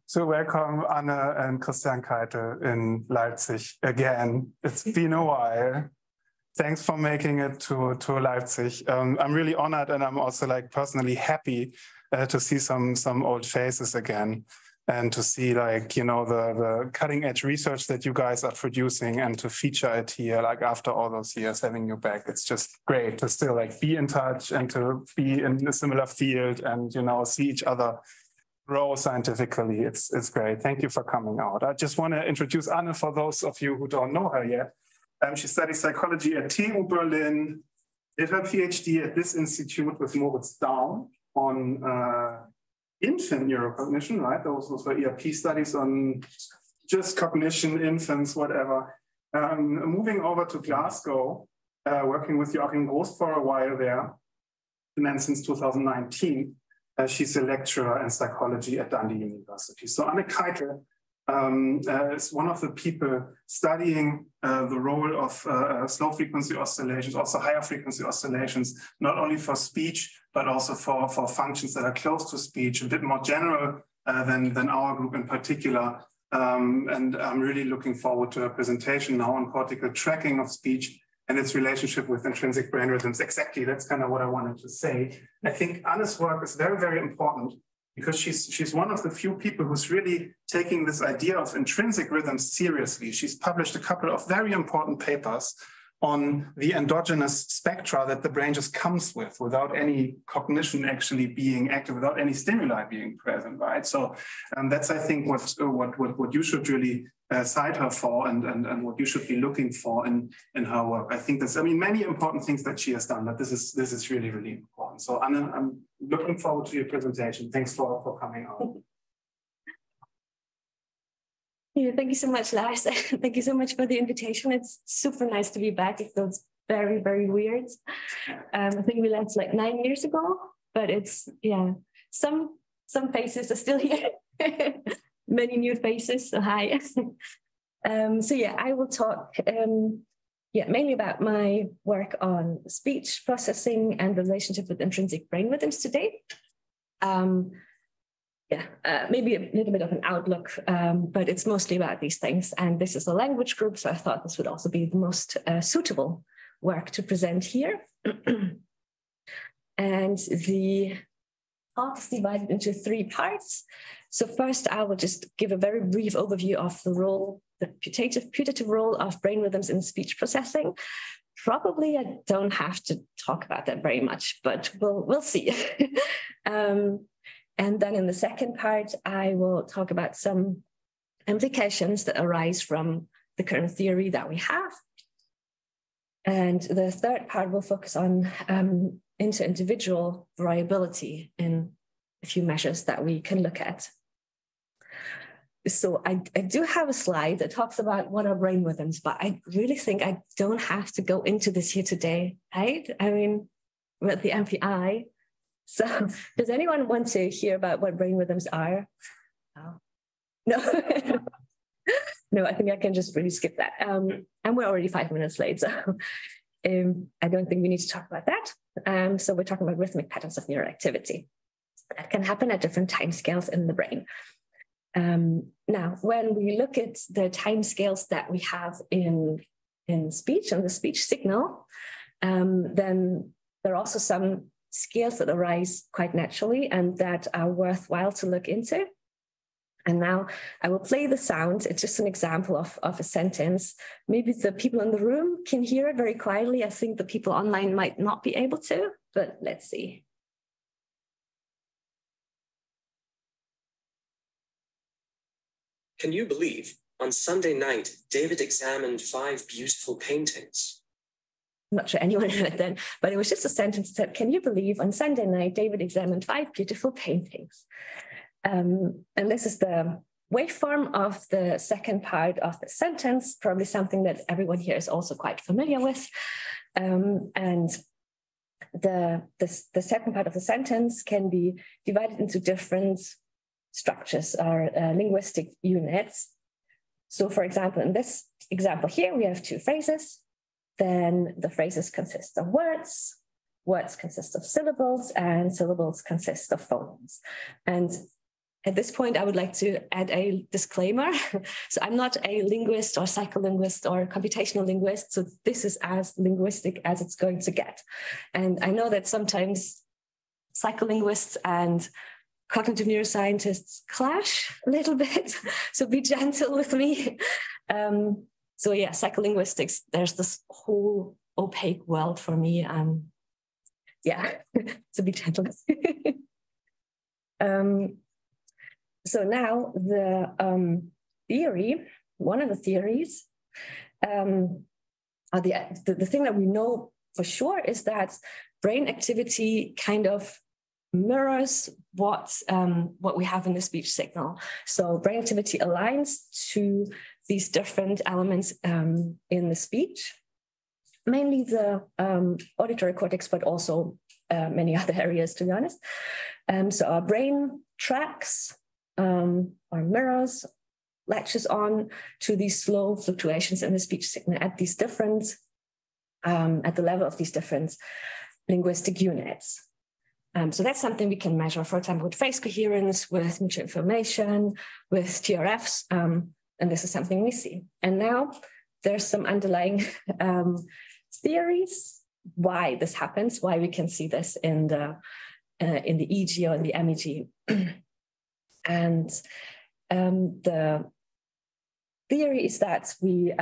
So welcome Anne and Christian Keitel in Leipzig again. It's been a while. Thanks for making it to Leipzig. I'm really honored, and I'm also like personally happy to see some old faces again, and to see like, you know, the cutting edge research that you guys are producing, and to feature it here like after all those years having you back. It's just great to still like be in touch and to be in a similar field and, you know, see each other grow scientifically. It's great. Thank you for coming out. I just want to introduce Anne for those of you who don't know her yet. She studies psychology at TU Berlin, did her PhD at this institute with Moritz Daum on infant neurocognition, right? Those were ERP studies on just cognition, infants, whatever. Moving over to Glasgow, working with Joachim Groß for a while there, and then since 2019, she's a lecturer in psychology at Dundee University. So Anne Keitel is one of the people studying the role of slow frequency oscillations, also higher frequency oscillations, not only for speech, but also for functions that are close to speech, a bit more general than our group in particular. And I'm really looking forward to her presentation now on cortical tracking of speech and its relationship with intrinsic brain rhythms. Exactly, that's kind of what I wanted to say. I think Anne's work is very, very important because she's one of the few people who's really taking this idea of intrinsic rhythms seriously. She's published a couple of very important papers on the endogenous spectra that the brain just comes with without any cognition actually being active, without any stimuli being present, right? So that's, I think, what you should really cite her for and what you should be looking for in her work. I think there's, I mean, many important things that she has done, but this is really, really important. So Anne, I'm looking forward to your presentation. Thanks for coming out. Yeah, thank you so much, Lars. Thank you so much for the invitation. It's super nice to be back. It feels very, very weird. I think we left like 9 years ago, but it's, yeah, some faces are still here. Many new faces, so hi. So yeah, I will talk mainly about my work on speech processing and the relationship with intrinsic brain rhythms today. Maybe a little bit of an outlook, but it's mostly about these things. And this is a language group, so I thought this would also be the most suitable work to present here. And the talk is divided into 3 parts. So first, I will just give a very brief overview of the role, the putative role of brain rhythms in speech processing. Probably I don't have to talk about that very much, but we'll see. And then in the second part, I will talk about some implications that arise from the current theory that we have. And the third part will focus on inter-individual variability in a few measures that we can look at. So I do have a slide that talks about what are brain rhythms, but I really think I don't have to go into this here today, right? I mean, with the MPI. So does anyone want to hear about what brain rhythms are? No. No, I think I can just really skip that. And we're already 5 minutes late, so I don't think we need to talk about that. So we're talking about rhythmic patterns of neuroactivity that can happen at different timescales in the brain. Now, when we look at the timescales that we have in speech and the speech signal, then there are also some scales that arise quite naturally and that are worthwhile to look into. And now I will play the sound. It's just an example of a sentence. Maybe the people in the room can hear it very quietly. I think the people online might not be able to, but let's see. Can you believe on Sunday night, David examined 5 beautiful paintings? I'm not sure anyone heard then, but it was just a sentence that said, can you believe on Sunday night, David examined 5 beautiful paintings? And this is the waveform of the second part of the sentence, probably something that everyone here is also quite familiar with. And the second part of the sentence can be divided into different structures or linguistic units. So for example, in this example here, we have 2 phrases. Then the phrases consist of words, words consist of syllables, and syllables consist of phonemes. And At this point, I would like to add a disclaimer. So I'm not a linguist or psycholinguist or computational linguist. So this is as linguistic as it's going to get. And I know that sometimes psycholinguists and cognitive neuroscientists clash a little bit. So be gentle with me. So yeah, psycholinguistics, there's this whole opaque world for me. Yeah, so be gentle. So now the theory, one of the theories, the thing that we know for sure is that brain activity kind of mirrors what we have in the speech signal. So brain activity aligns to these different elements in the speech, mainly the auditory cortex, but also many other areas, to be honest. So our brain tracks or mirrors, latches on to these slow fluctuations in the speech signal at these different, at the level of these different linguistic units. So that's something we can measure, for example, with face coherence, with mutual information, with TRFs, and this is something we see. And now there's some underlying theories why this happens, why we can see this in the EEG or in the MEG. And the theory is that we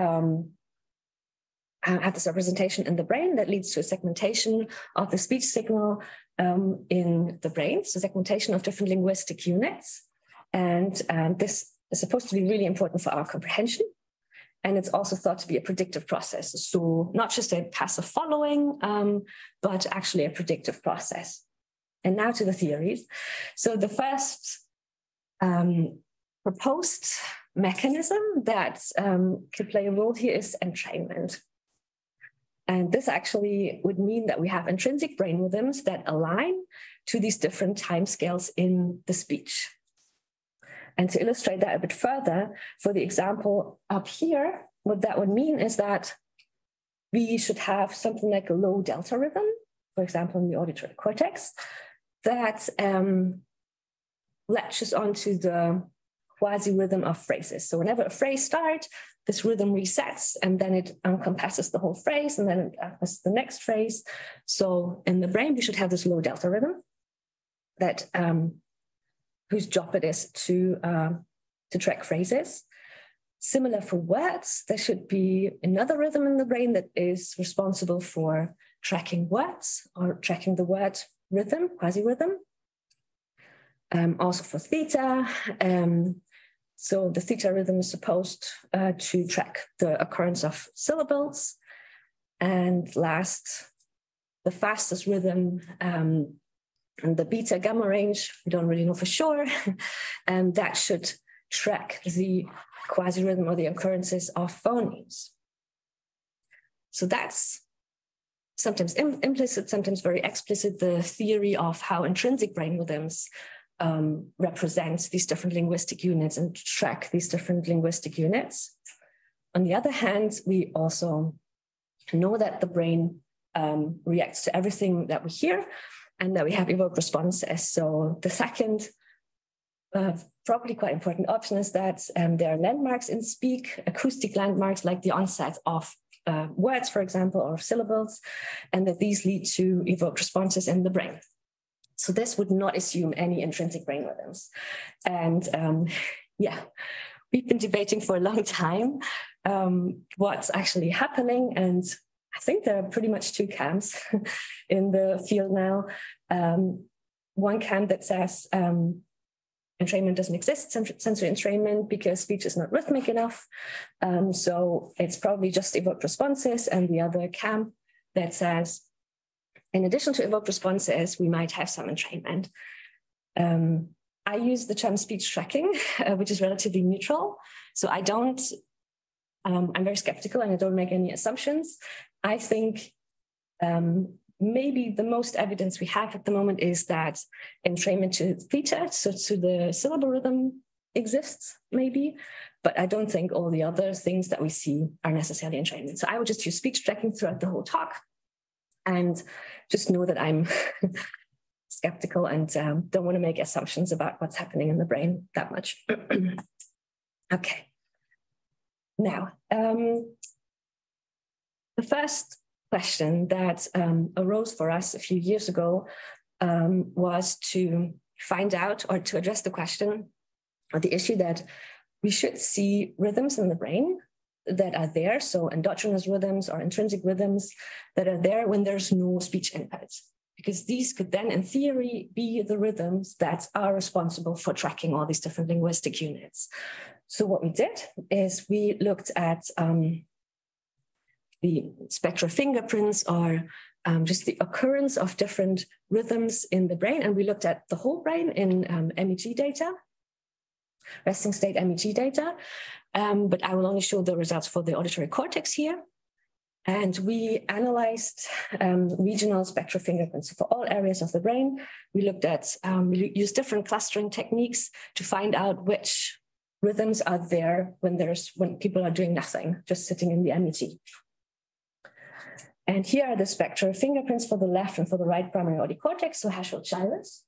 have this representation in the brain that leads to a segmentation of the speech signal in the brain, so segmentation of different linguistic units. And this is supposed to be really important for our comprehension. And it's also thought to be a predictive process. So not just a passive following, but actually a predictive process. And now to the theories. So the first proposed mechanism that could play a role here is entrainment. And this actually would mean that we have intrinsic brain rhythms that align to these different timescales in the speech. And to illustrate that a bit further, for the example up here, what that would mean is that we should have something like a low delta rhythm, for example, in the auditory cortex, that latches onto the quasi-rhythm of phrases. So whenever a phrase starts, this rhythm resets, and then it encompasses the whole phrase, and then it encompasses the next phrase. So in the brain, we should have this low delta rhythm that whose job it is to track phrases. Similar for words, there should be another rhythm in the brain that is responsible for tracking words or tracking the word rhythm, quasi-rhythm. Also for theta, so the theta rhythm is supposed to track the occurrence of syllables. And last, the fastest rhythm, and the beta gamma range, we don't really know for sure, and that should track the quasi-rhythm or the occurrences of phonemes. So that's sometimes implicit, sometimes very explicit, the theory of how intrinsic brain rhythms represent these different linguistic units and track these different linguistic units. On the other hand, we also know that the brain reacts to everything that we hear and that we have evoked responses. So the second, probably quite important option is that there are landmarks in speak, acoustic landmarks like the onset of words, for example, or syllables, and that these lead to evoked responses in the brain. So this would not assume any intrinsic brain rhythms. And yeah, we've been debating for a long time what's actually happening. And I think there are pretty much two camps in the field now. One camp that says entrainment doesn't exist, sensory entrainment, because speech is not rhythmic enough. So it's probably just evoked responses. And the other camp that says, in addition to evoked responses, we might have some entrainment. I use the term speech tracking, which is relatively neutral. So I don't, I'm very skeptical and I don't make any assumptions. I think maybe the most evidence we have at the moment is that entrainment to theta, so to the syllable rhythm, exists maybe, but I don't think all the other things that we see are necessarily entrainment. So I would just use speech tracking throughout the whole talk and just know that I'm skeptical and don't want to make assumptions about what's happening in the brain that much. Okay. Now, the first question that arose for us a few years ago was to find out or to address the question or the issue that we should see rhythms in the brain that are there, so endogenous rhythms or intrinsic rhythms that are there when there's no speech input, because these could then, in theory, be the rhythms that are responsible for tracking all these different linguistic units. So what we did is we looked at the spectral fingerprints or just the occurrence of different rhythms in the brain, and we looked at the whole brain in MEG data, resting state MEG data, but I will only show the results for the auditory cortex here. And we analyzed regional spectral fingerprints for all areas of the brain. We looked at, we used different clustering techniques to find out which rhythms are there when people are doing nothing, just sitting in the MEG. And here are the spectral fingerprints for the left and for the right primary auditory cortex, so Herschel gyrus.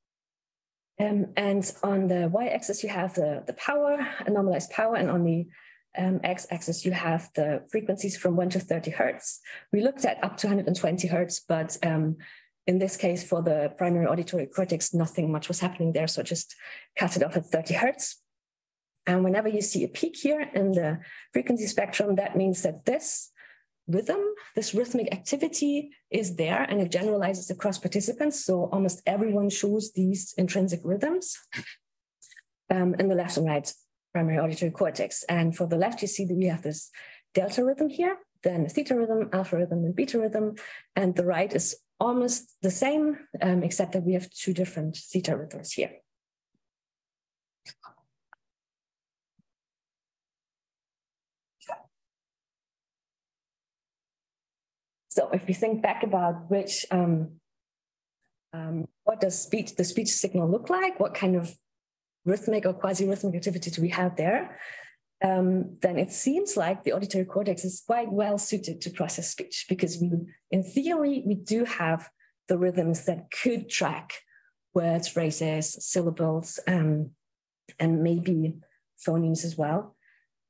And on the y-axis, you have the power, a normalized power, and on the x-axis, you have the frequencies from 1 to 30 hertz. We looked at up to 120 hertz, but in this case, for the primary auditory cortex, nothing much was happening there, so just cut it off at 30 hertz. And whenever you see a peak here in the frequency spectrum, that means that this rhythm, this rhythmic activity is there and it generalizes across participants. So almost everyone shows these intrinsic rhythms in the left and right primary auditory cortex. And for the left, you see that we have this delta rhythm here, then a theta rhythm, alpha rhythm, and beta rhythm. And the right is almost the same, except that we have two different theta rhythms here. So if we think back about which, what does the speech signal look like? What kind of rhythmic or quasi-rhythmic activity do we have there? Then it seems like the auditory cortex is quite well suited to process speech because in theory, we do have the rhythms that could track words, phrases, syllables, and maybe phonemes as well.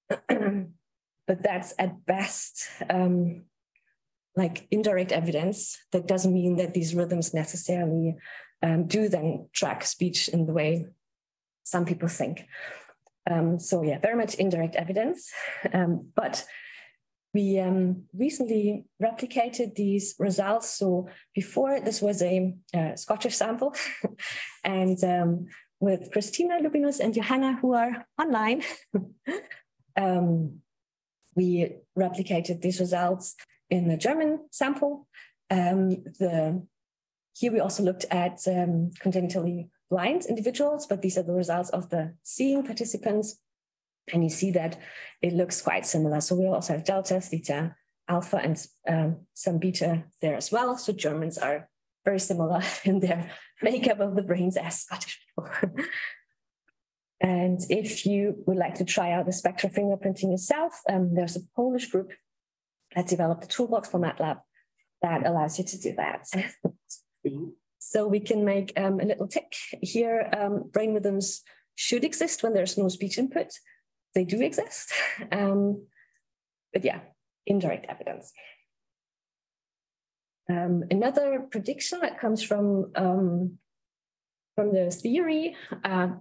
But that's at best like indirect evidence. That doesn't mean that these rhythms necessarily do then track speech in the way some people think. So yeah, very much indirect evidence. But we recently replicated these results. So before, this was a Scottish sample. And with Christina Lubinus and Johanna, who are online, we replicated these results in the German sample. Here we also looked at congenitally blind individuals, but these are the results of the seeing participants. And you see that it looks quite similar. So we also have delta, theta, alpha, and some beta there as well. So Germans are very similar in their makeup of the brains as Scottish people. And if you would like to try out the spectral fingerprinting yourself, there's a Polish group that developed a toolbox for MATLAB that allows you to do that. So we can make a little tick here. Brain rhythms should exist when there's no speech input. They do exist. But yeah, indirect evidence. Another prediction that comes from the theory,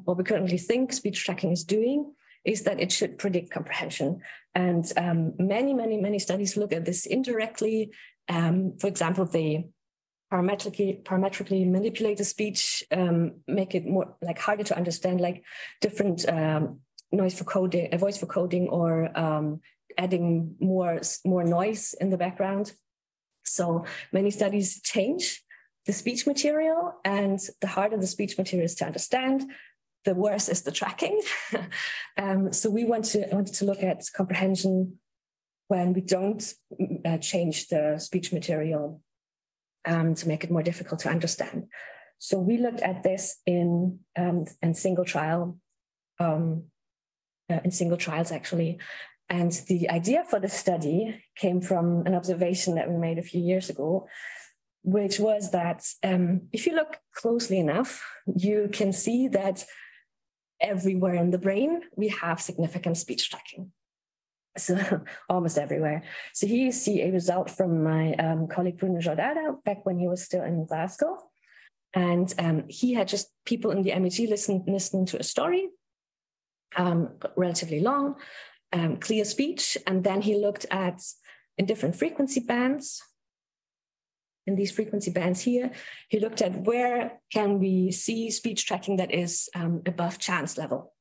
what we currently think speech tracking is doing, is that it should predict comprehension. And many studies look at this indirectly. For example, they parametrically manipulate the speech, make it more like harder to understand, like different voice vocoding, or adding more noise in the background. So many studies change the speech material, and the harder the speech material is to understand, the worse is the tracking. So we wanted to look at comprehension when we don't change the speech material to make it more difficult to understand. So we looked at this in single trials actually. And the idea for the study came from an observation that we made a few years ago, which was that if you look closely enough, you can see that everywhere in the brain, we have significant speech tracking. So almost everywhere. So here you see a result from my colleague Bruno Giordano back when he was still in Glasgow. And he had just people in the MEG listening to a story, relatively long, clear speech. And then he looked at in different frequency bands. In these frequency bands here, he looked at where can we see speech tracking that is above chance level.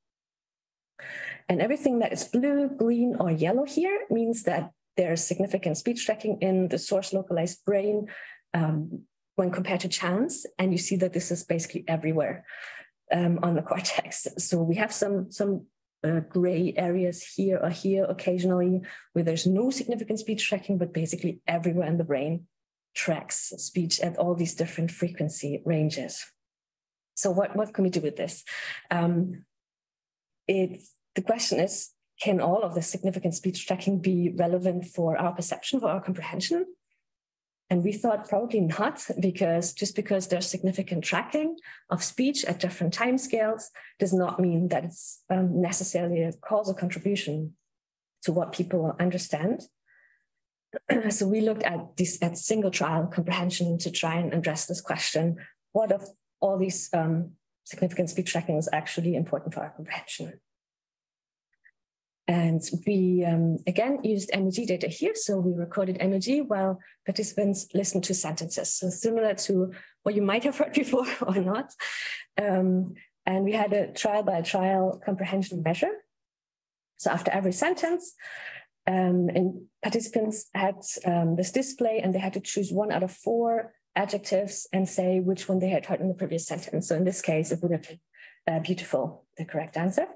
And everything that is blue, green, or yellow here means that there's significant speech tracking in the source localized brain when compared to chance. And you see that this is basically everywhere on the cortex. So we have some gray areas here or here occasionally where there's no significant speech tracking, but basically everywhere in the brain tracks speech at all these different frequency ranges. So what can we do with this? The question is, can all of the significant speech tracking be relevant for our perception, for our comprehension? And we thought probably not, because just because there's significant tracking of speech at different timescales does not mean that it's necessarily a causal contribution to what people understand. So we looked at single trial comprehension to try and address this question. What of all these significant speech tracking is actually important for our comprehension? And we, again, used MEG data here. So we recorded MEG while participants listened to sentences. So similar to what you might have heard before or not. And we had a trial by trial comprehension measure. So after every sentence, and participants had this display and they had to choose 1 out of 4 adjectives and say which one they had heard in the previous sentence. So in this case, it would have been beautiful, the correct answer.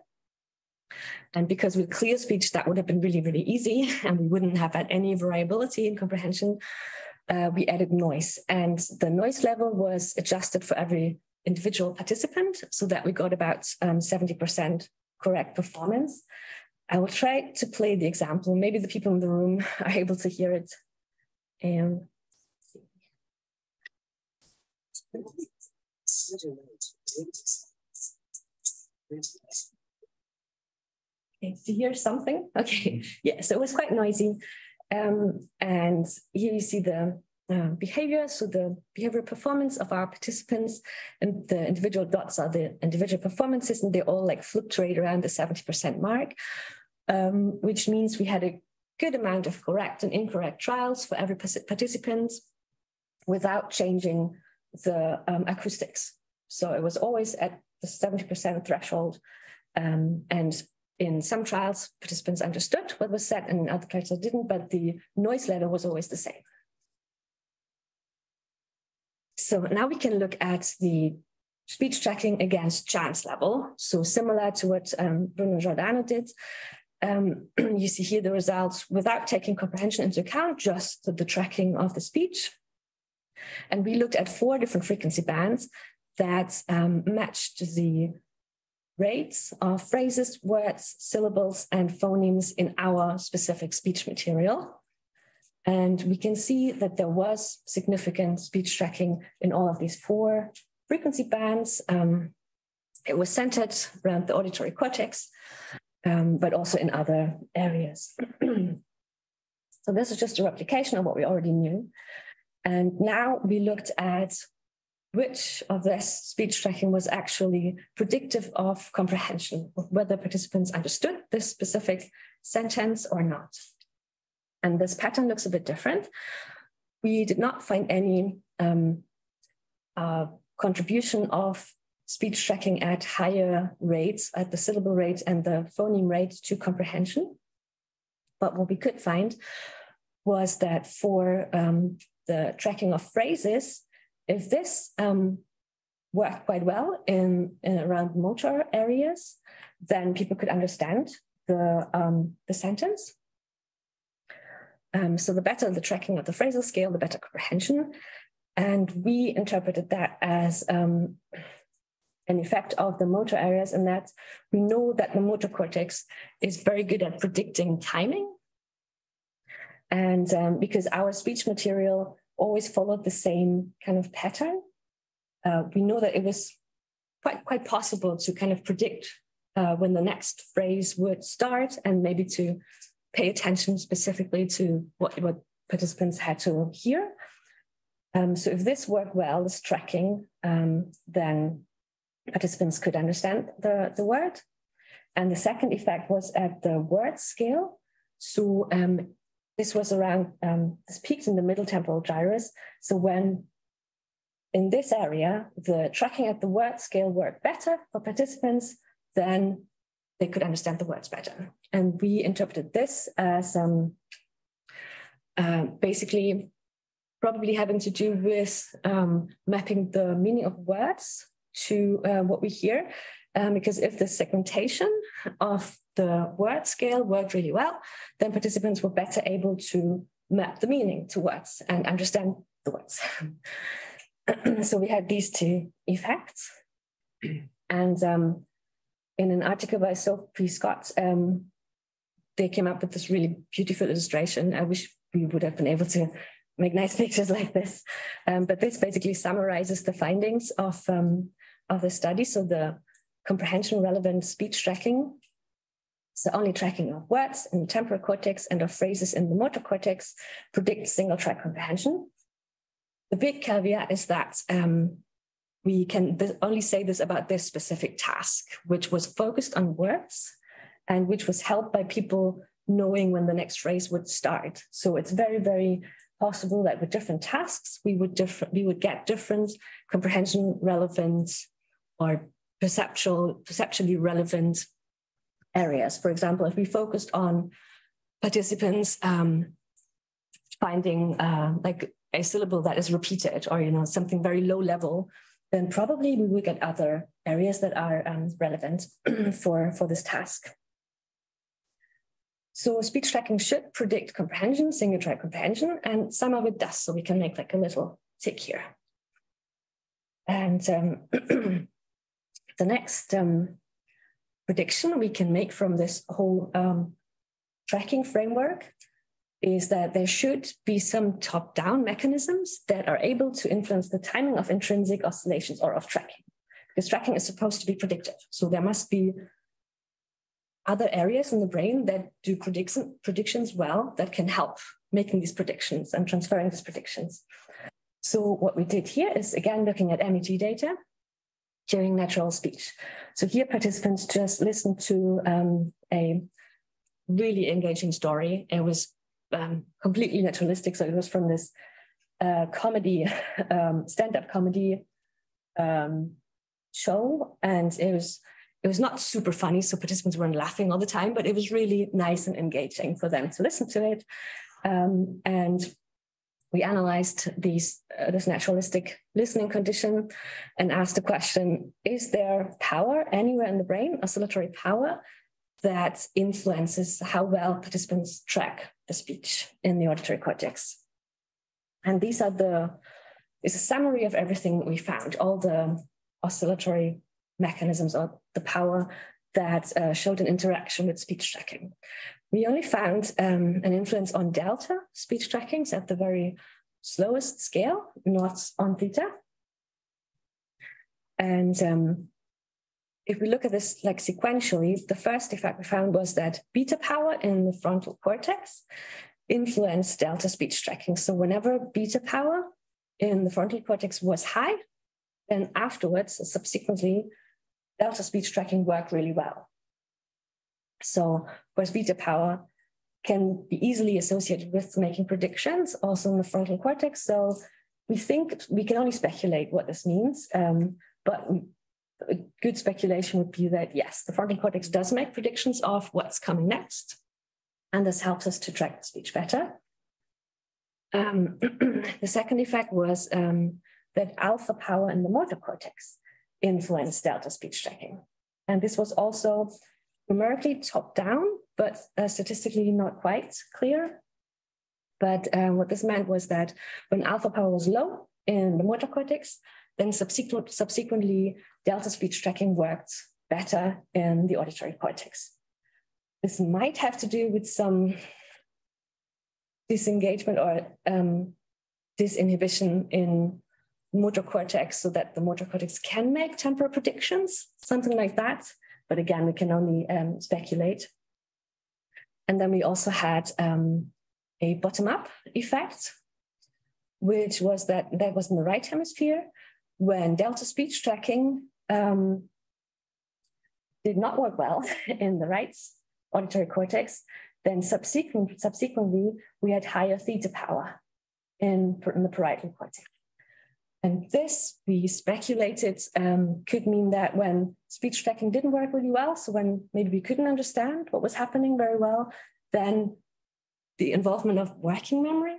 And because with clear speech, that would have been really, really easy, and we wouldn't have had any variability in comprehension. We added noise, and the noise level was adjusted for every individual participant so that we got about 70% correct performance. I will try to play the example. Maybe the people in the room are able to hear it. Okay, do you hear something? Okay, yeah, so it was quite noisy. And here you see the behavior, so the behavior performance of our participants, and the individual dots are the individual performances, and they all like fluctuate around the 70% mark, which means we had a good amount of correct and incorrect trials for every participant without changing the acoustics. So it was always at the 70% threshold, and in some trials, participants understood what was said, and in other trials didn't, but the noise level was always the same. So now we can look at the speech tracking against chance level. So similar to what Bruno Giordano did, you see here the results without taking comprehension into account, just the tracking of the speech. And we looked at 4 different frequency bands that matched the rates of phrases, words, syllables, and phonemes in our specific speech material. And we can see that there was significant speech tracking in all of these 4 frequency bands. It was centered around the auditory cortex, but also in other areas. So this is just a replication of what we already knew. And now we looked at which of this speech tracking was actually predictive of comprehension, of whether participants understood this specific sentence or not. And this pattern looks a bit different. We did not find any contribution of speech tracking at higher rates, at the syllable rate and the phoneme rate to comprehension. But what we could find was that for the tracking of phrases, if this worked quite well in around motor areas, then people could understand the sentence. So the better the tracking of the phrasal scale, the better comprehension. And we interpreted that as an effect of the motor areas, and that we know that the motor cortex is very good at predicting timing. And because our speech material always followed the same kind of pattern. We know that it was quite possible to kind of predict when the next phrase would start, and maybe to pay attention specifically to what participants had to hear. So if this worked well, this tracking, then participants could understand the word. And the second effect was at the word scale. So this was around, this peaked in the middle temporal gyrus. So when in this area, the tracking at the word scale worked better for participants, then they could understand the words better. And we interpreted this as basically probably having to do with mapping the meaning of words to what we hear. Because if the segmentation of the word scale worked really well, then participants were better able to map the meaning to words and understand the words. So we had these two effects. And in an article by Sophie Scott, they came up with this really beautiful illustration. I wish we would have been able to make nice pictures like this. But this basically summarizes the findings of the study. So the comprehension relevant speech tracking, so only tracking of words in the temporal cortex and of phrases in the motor cortex, predicts single track comprehension. The big caveat is that we can only say this about this specific task, which was focused on words and which was helped by people knowing when the next phrase would start. So it's very, very possible that with different tasks, we would get different comprehension relevant or perceptually relevant areas. For example, if we focused on participants finding like a syllable that is repeated, or something very low level, then probably we will get other areas that are relevant for this task. So speech tracking should predict comprehension, single track comprehension, and some of it does. So we can make like a little tick here. And the next prediction we can make from this whole tracking framework is that there should be some top-down mechanisms that are able to influence the timing of intrinsic oscillations or of tracking, because tracking is supposed to be predictive. So there must be other areas in the brain that do predictions well, that can help making these predictions and transferring these predictions. So what we did here is, again, looking at MEG data during natural speech. So here participants just listened to a really engaging story. It was completely naturalistic. So it was from this comedy, stand-up comedy show. And it was not super funny, so participants weren't laughing all the time, but it was really nice and engaging for them to listen to it. And we analyzed this naturalistic listening condition and asked the question, is there power anywhere in the brain, oscillatory power, that influences how well participants track the speech in the auditory cortex? And this is a summary of everything we found, all the oscillatory mechanisms or the power that showed an interaction with speech tracking. We only found an influence on delta speech tracking, so at the very slowest scale, not on theta. And if we look at this like sequentially, the first effect we found was that beta power in the frontal cortex influenced delta speech tracking. So whenever beta power in the frontal cortex was high, then afterwards, subsequently, delta speech tracking worked really well. So, of course, beta power can be easily associated with making predictions, also in the frontal cortex. So we think we can only speculate what this means, but a good speculation would be that, yes, the frontal cortex does make predictions of what's coming next, and this helps us to track the speech better. The second effect was that alpha power in the motor cortex influenced delta speech tracking. And this was also numerically top-down, but statistically not quite clear. But what this meant was that when alpha power was low in the motor cortex, then subsequently delta speech tracking worked better in the auditory cortex. This might have to do with some disengagement or disinhibition in motor cortex so that the motor cortex can make temporal predictions, something like that. But again, we can only speculate. And then we also had a bottom-up effect, which was that was in the right hemisphere when delta speech tracking did not work well in the right auditory cortex. Then subsequently, we had higher theta power in the parietal cortex. And this, we speculated, could mean that when speech tracking didn't work really well, so when maybe we couldn't understand what was happening very well, then the involvement of working memory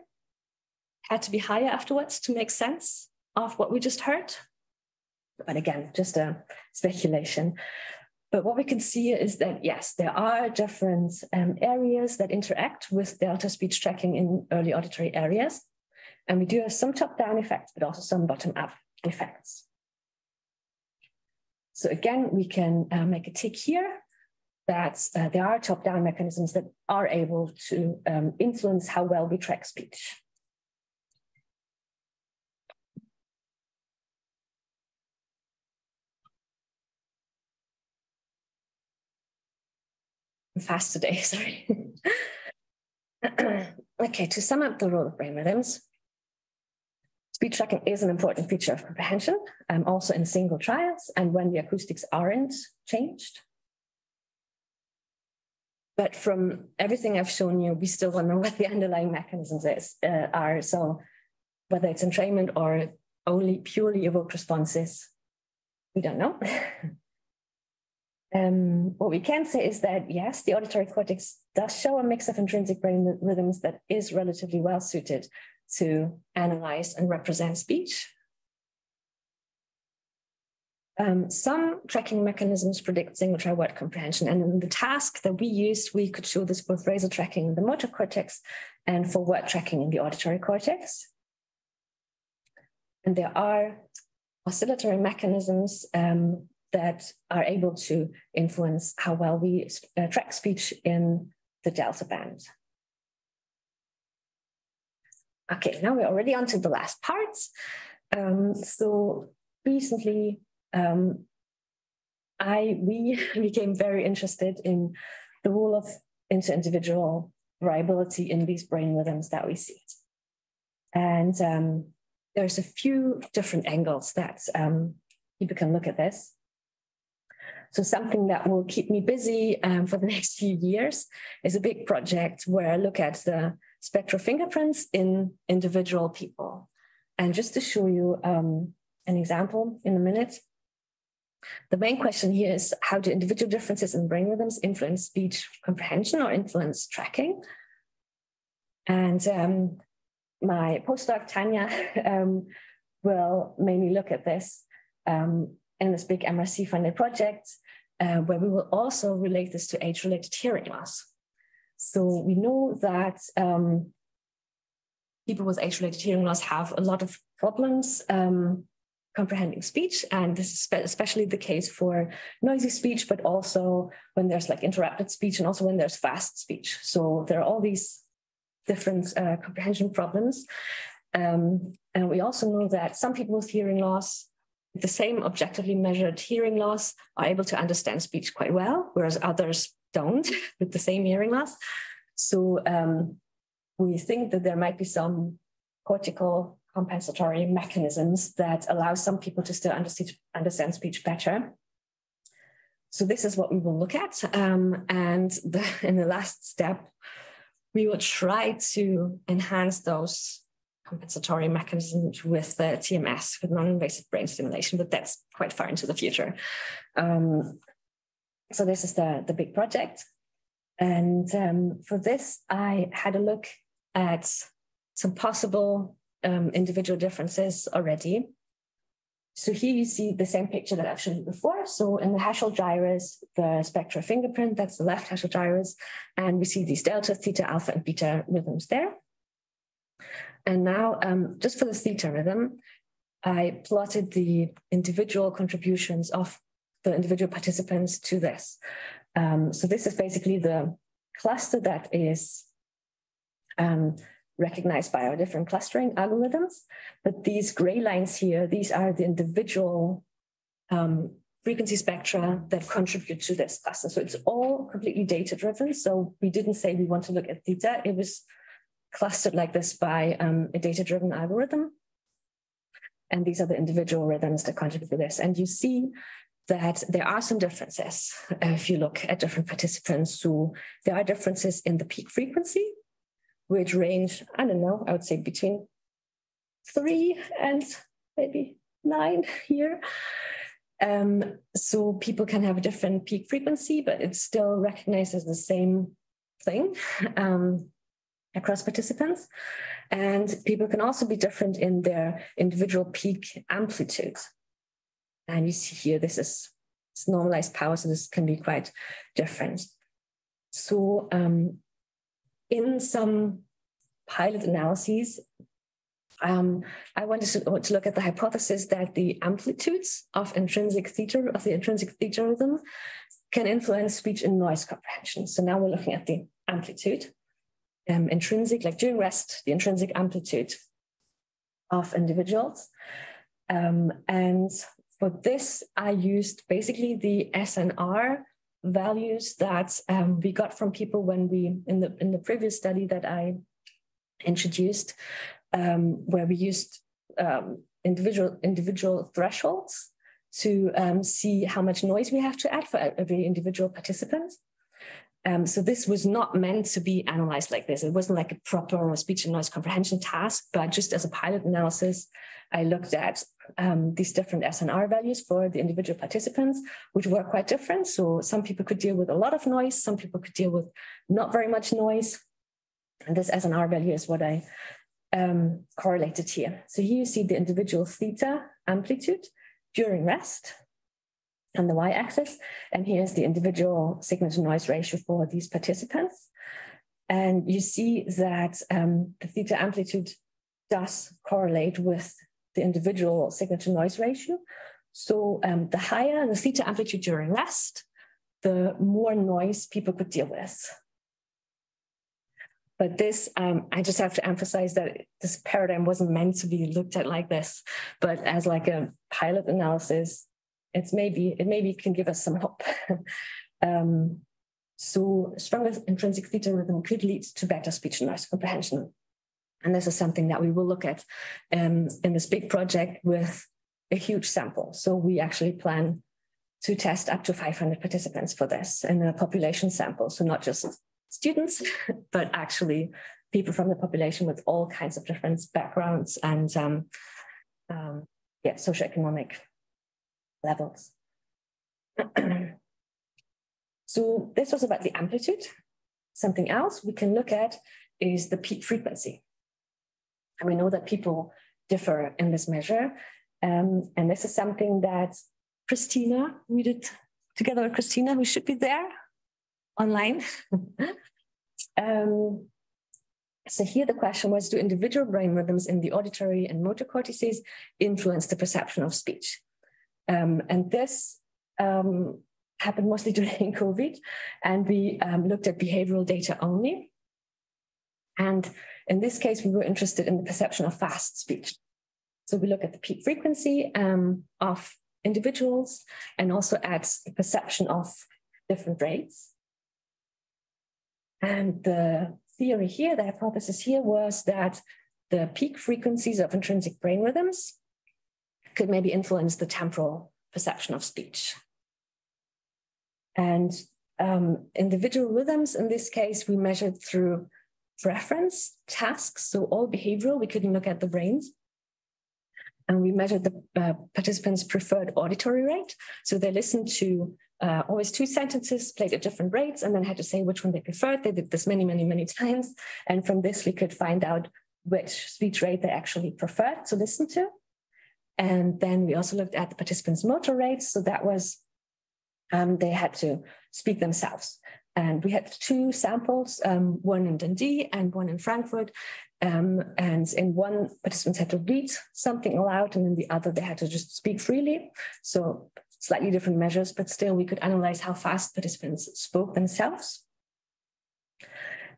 had to be higher afterwards to make sense of what we just heard. But again, just a speculation. But what we can see is that, yes, there are different areas that interact with delta speech tracking in early auditory areas. And we do have some top-down effects, but also some bottom-up effects. So again, we can make a tick here that there are top-down mechanisms that are able to influence how well we track speech. I'm fast today, sorry. Okay, to sum up the role of brain rhythms, speech tracking is an important feature of comprehension, also in single trials and when the acoustics aren't changed. But from everything I've shown you, we still don't know what the underlying mechanisms are. So whether it's entrainment or only purely evoked responses, we don't know. What we can say is that, yes, the auditory cortex does show a mix of intrinsic brain rhythms that is relatively well suited to analyze and represent speech. Some tracking mechanisms predict single-try word comprehension, and in the task that we used, we could show this for phrasal tracking in the motor cortex and for word tracking in the auditory cortex. And there are oscillatory mechanisms that are able to influence how well we track speech in the delta band. Okay, now we're already on to the last part. So recently, we became very interested in the role of inter-individual variability in these brain rhythms that we see. And there's a few different angles that people can look at this. So something that will keep me busy for the next few years is a big project where I look at the spectral fingerprints in individual people. And just to show you an example in a minute, the main question here is, how do individual differences in brain rhythms influence speech comprehension or influence tracking? And my postdoc, Tanya, will mainly look at this in this big MRC-funded project, where we will also relate this to age-related hearing loss. So we know that people with age-related hearing loss have a lot of problems comprehending speech, and this is especially the case for noisy speech, but also when there's like interrupted speech and also when there's fast speech. So there are all these different comprehension problems. And we also know that some people with hearing loss, the same objectively measured hearing loss, are able to understand speech quite well, whereas others don't with the same hearing loss. So we think that there might be some cortical compensatory mechanisms that allow some people to still understand speech better. So this is what we will look at. And in the last step, we will try to enhance those compensatory mechanisms with the TMS, with non-invasive brain stimulation, but that's quite far into the future. So this is the big project. And for this, I had a look at some possible individual differences already. So here you see the same picture that I've shown you before. So in the Heschel gyrus, the spectral fingerprint, that's the left Heschel gyrus, and we see these delta, theta, alpha, and beta rhythms there. And now, just for the theta rhythm, I plotted the individual contributions of the individual participants to this. So this is basically the cluster that is recognized by our different clustering algorithms. But these gray lines here, these are the individual frequency spectra that contribute to this cluster. So it's all completely data-driven. So we didn't say we want to look at theta. It was clustered like this by a data-driven algorithm. And these are the individual rhythms that contribute to this. And you see that there are some differences if you look at different participants. So there are differences in the peak frequency, which range, I don't know, I would say between 3 and maybe 9 here. So people can have a different peak frequency, but it's still recognized as the same thing across participants. And people can also be different in their individual peak amplitude. And you see here, this is normalized power, so this can be quite different. So in some pilot analyses, I wanted to look at the hypothesis that the amplitudes of the intrinsic theta rhythm can influence speech and noise comprehension. So now we're looking at the amplitude, intrinsic, like during rest, the intrinsic amplitude of individuals. And for this, I used basically the SNR values that we got from people when we, in the previous study that I introduced, where we used individual thresholds to see how much noise we have to add for every individual participant. So this was not meant to be analyzed like this. It wasn't like a proper speech and noise comprehension task, but just as a pilot analysis, I looked at these different SNR values for the individual participants, which were quite different. So some people could deal with a lot of noise, some people could deal with not very much noise. And this SNR value is what I correlated here. So here you see the individual theta amplitude during rest on the y-axis, and here's the individual signal to noise ratio for these participants. And you see that the theta amplitude does correlate with the individual signal to noise ratio. So the higher the theta amplitude during rest, the more noise people could deal with. But this, I just have to emphasize that this paradigm wasn't meant to be looked at like this, but as like a pilot analysis, it maybe can give us some hope. So stronger intrinsic theta rhythm could lead to better speech and noise comprehension. And this is something that we will look at in this big project with a huge sample. So we actually plan to test up to 500 participants for this in a population sample. So not just students, but actually people from the population with all kinds of different backgrounds and socioeconomic levels. So this was about the amplitude. Something else we can look at is the peak frequency. And we know that people differ in this measure. And this is something that Christina, we did together with Christina, who should be there online. So here the question was, do individual brain rhythms in the auditory and motor cortices influence the perception of speech? And this happened mostly during COVID, and we looked at behavioral data only. And in this case, we were interested in the perception of fast speech. So we look at the peak frequency of individuals and also at the perception of different rates. And the theory here, the hypothesis here was that the peak frequencies of intrinsic brain rhythms could maybe influence the temporal perception of speech. And individual rhythms, in this case, we measured through preference tasks, so all behavioral, we couldn't look at the brains. And we measured the participants' preferred auditory rate. So they listened to always 2 sentences, played at different rates, and then had to say which one they preferred. They did this many, many, many times. And from this, we could find out which speech rate they actually preferred to listen to. And then we also looked at the participants' motor rates. So that was, they had to speak themselves. And we had 2 samples, one in Dundee and one in Frankfurt. And in one, participants had to read something aloud, and in the other, they had to just speak freely. So slightly different measures, but still we could analyze how fast participants spoke themselves.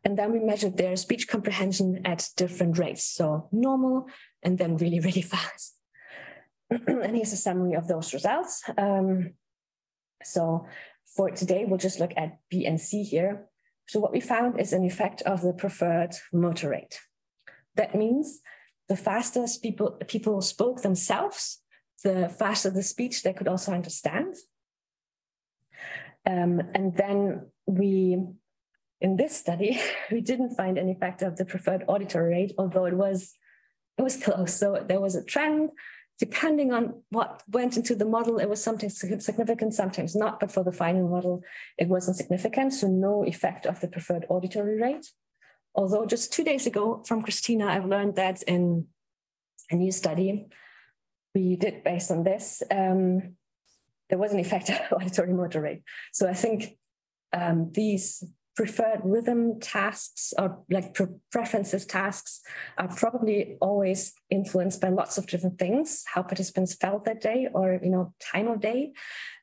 And then we measured their speech comprehension at different rates. So normal and then really, really fast. And here's a summary of those results. So for today, we'll just look at B and C here. So what we found is an effect of the preferred motor rate. That means the faster people spoke themselves, the faster the speech they could also understand. And then in this study, we didn't find any effect of the preferred auditory rate, although it was close. So there was a trend. Depending on what went into the model, it was sometimes significant, sometimes not, but for the final model, it wasn't significant, so no effect of the preferred auditory rate. Although just 2 days ago from Christina, I've learned that in a new study we did based on this, there was an effect of auditory motor rate. So I think these preferred rhythm tasks or like preferences tasks are probably always influenced by lots of different things, how participants felt that day or, time of day.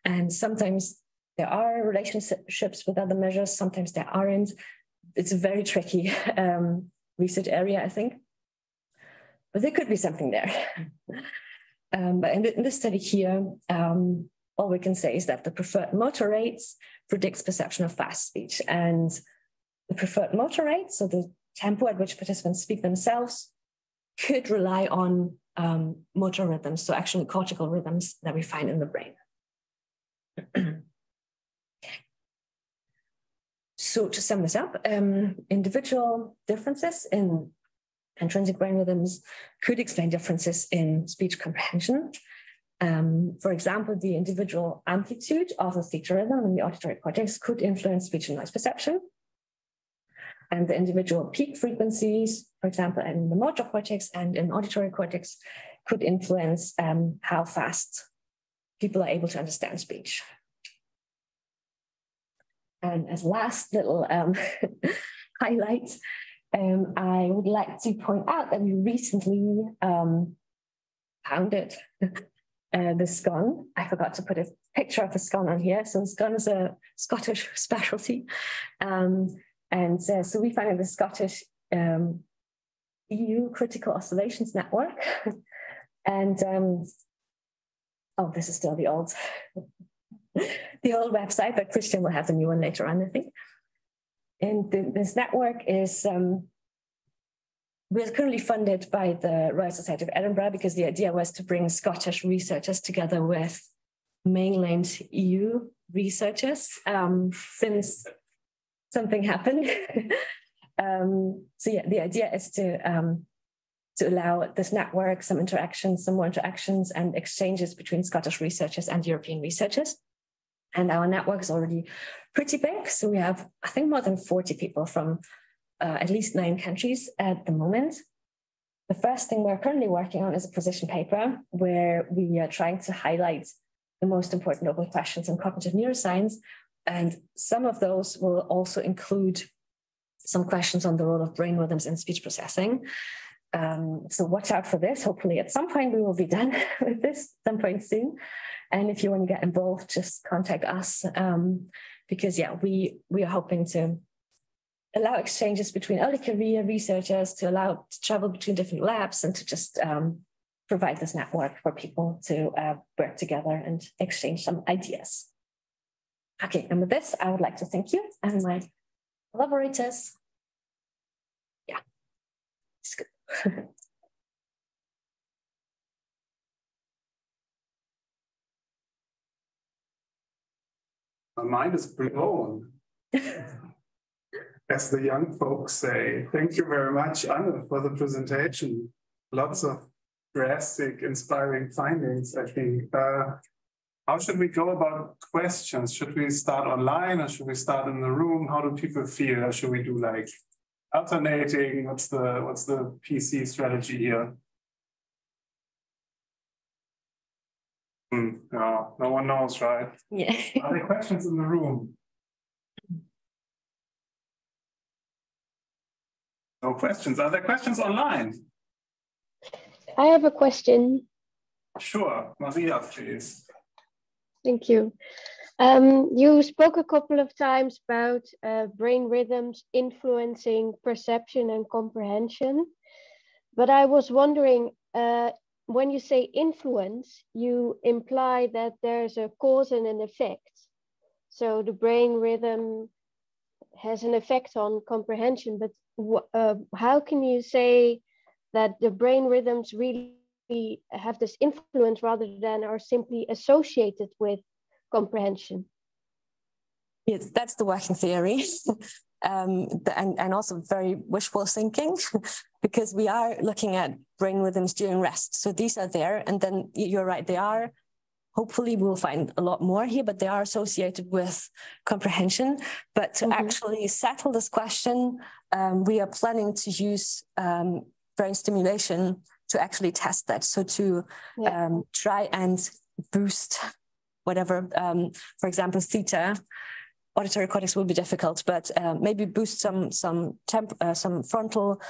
And sometimes there are relationships with other measures, sometimes there aren't. It's a very tricky research area, I think. But there could be something there. But in this study here, all we can say is that the preferred motor rates predicts perception of fast speech, and the preferred motor rate, so the tempo at which participants speak themselves, could rely on motor rhythms, so actually cortical rhythms that we find in the brain. So to sum this up, individual differences in intrinsic brain rhythms could explain differences in speech comprehension. For example, the individual amplitude of the theta rhythm in the auditory cortex could influence speech and noise perception. And the individual peak frequencies, for example, in the motor cortex and in auditory cortex, could influence how fast people are able to understand speech. And as last little highlight, I would like to point out that we recently founded the scone. I forgot to put a picture of the scone on here. So the scone is a Scottish specialty. So we founded the Scottish EU Critical Oscillations Network. And this is still the old website, but Christian will have the new one later on, I think. And this network is we're currently funded by the Royal Society of Edinburgh because the idea was to bring Scottish researchers together with mainland EU researchers since something happened. The idea is to allow this network some more interactions and exchanges between Scottish researchers and European researchers. And our network is already pretty big. So we have, I think, more than 40 people from at least 9 countries at the moment. The first thing we're currently working on is a position paper where we are trying to highlight the most important open questions in cognitive neuroscience. And some of those will also include some questions on the role of brain rhythms in speech processing. So watch out for this. Hopefully at some point we will be done with this, some point soon. And if you want to get involved, just contact us because we are hoping to allow exchanges between early career researchers, to allow to travel between different labs, and to just provide this network for people to work together and exchange some ideas. Okay, and with this, I would like to thank you and my collaborators. Yeah, it's good. My mind is blown. As the young folks say. Thank you very much, Anne, for the presentation. Lots of drastic, inspiring findings, I think. How should we go about questions? Should we start online or should we start in the room? How do people feel? Or should we do like alternating? What's the PC strategy here? No one knows, right? Yeah. Are there questions in the room? No questions. Are there questions online? I have a question. Sure. Maria, please. Thank you. You spoke a couple of times about brain rhythms influencing perception and comprehension, but I was wondering, when you say influence, you imply that there's a cause and an effect. So the brain rhythm has an effect on comprehension, but how can you say that the brain rhythms really have this influence rather than are simply associated with comprehension? Yes, that's the working theory. And also very wishful thinking, because we are looking at brain rhythms during rest. So these are there, and then you're right, they are, hopefully we'll find a lot more here, but they are associated with comprehension. But to actually settle this question, we are planning to use brain stimulation to actually test that. So to try and boost whatever, for example, theta, auditory cortex will be difficult, but maybe boost some frontal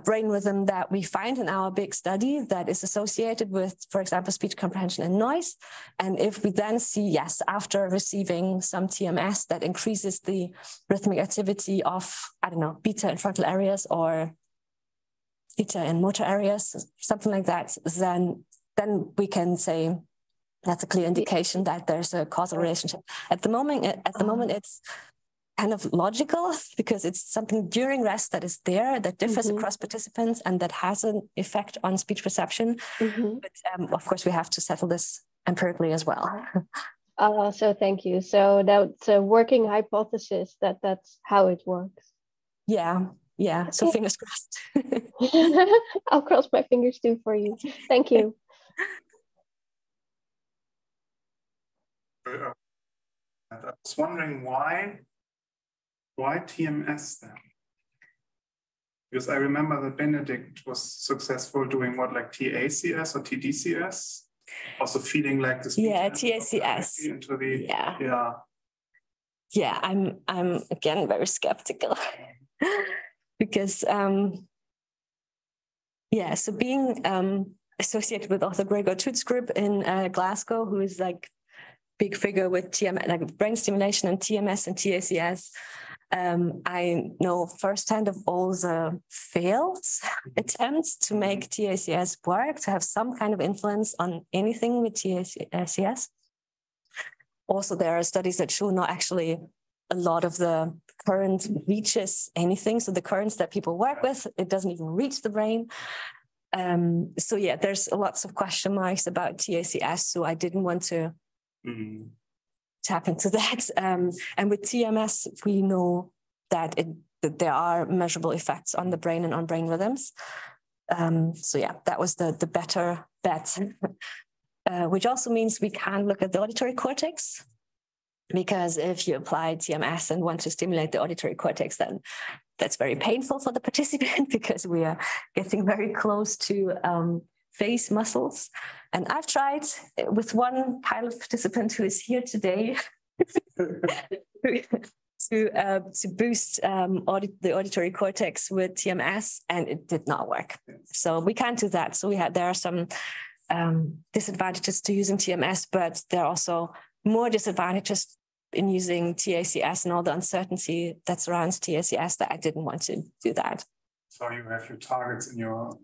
brain rhythm that we find in our big study that is associated with, for example, speech comprehension and noise. And if we then see, yes, after receiving some TMS that increases the rhythmic activity of, I don't know, beta in frontal areas or theta in motor areas, something like that, then we can say that's a clear indication that there's a causal relationship. At the moment, it's kind of logical because it's something during rest that is there, that differs across participants and that has an effect on speech perception. But of course, we have to settle this empirically as well. So thank you. So that's a working hypothesis that's how it works. Yeah. So fingers crossed. I'll cross my fingers too for you. Thank you. I was wondering why TMS then? Because I remember that Benedict was successful doing what, like TACS or TDCS? Also feeding like this. Yeah, TACS. Into the, Yeah, I'm again very skeptical because so being associated with author Gregor Toots' group in Glasgow, who is like big figure with TMS, like brain stimulation and TMS and TACS. I know firsthand of all the failed attempts to make TACS work, to have some kind of influence on anything with TACS. Also, there are studies that show not actually a lot of the current reaches anything. So the currents that people work with, it doesn't even reach the brain. So yeah, there's lots of question marks about TACS. So I didn't want to tap into that. And with TMS, we know that there are measurable effects on the brain and on brain rhythms. So yeah, that was the better bet, which also means we can look at the auditory cortex, because if you apply TMS and want to stimulate the auditory cortex, then that's very painful for the participant because we are getting very close to face muscles. And I've tried with one pilot participant who is here today to boost the auditory cortex with TMS, and it did not work. So we can't do that. So there are some disadvantages to using TMS, but there are also more disadvantages in using TACS and all the uncertainty that surrounds TACS that I didn't want to do that. So you have your targets in your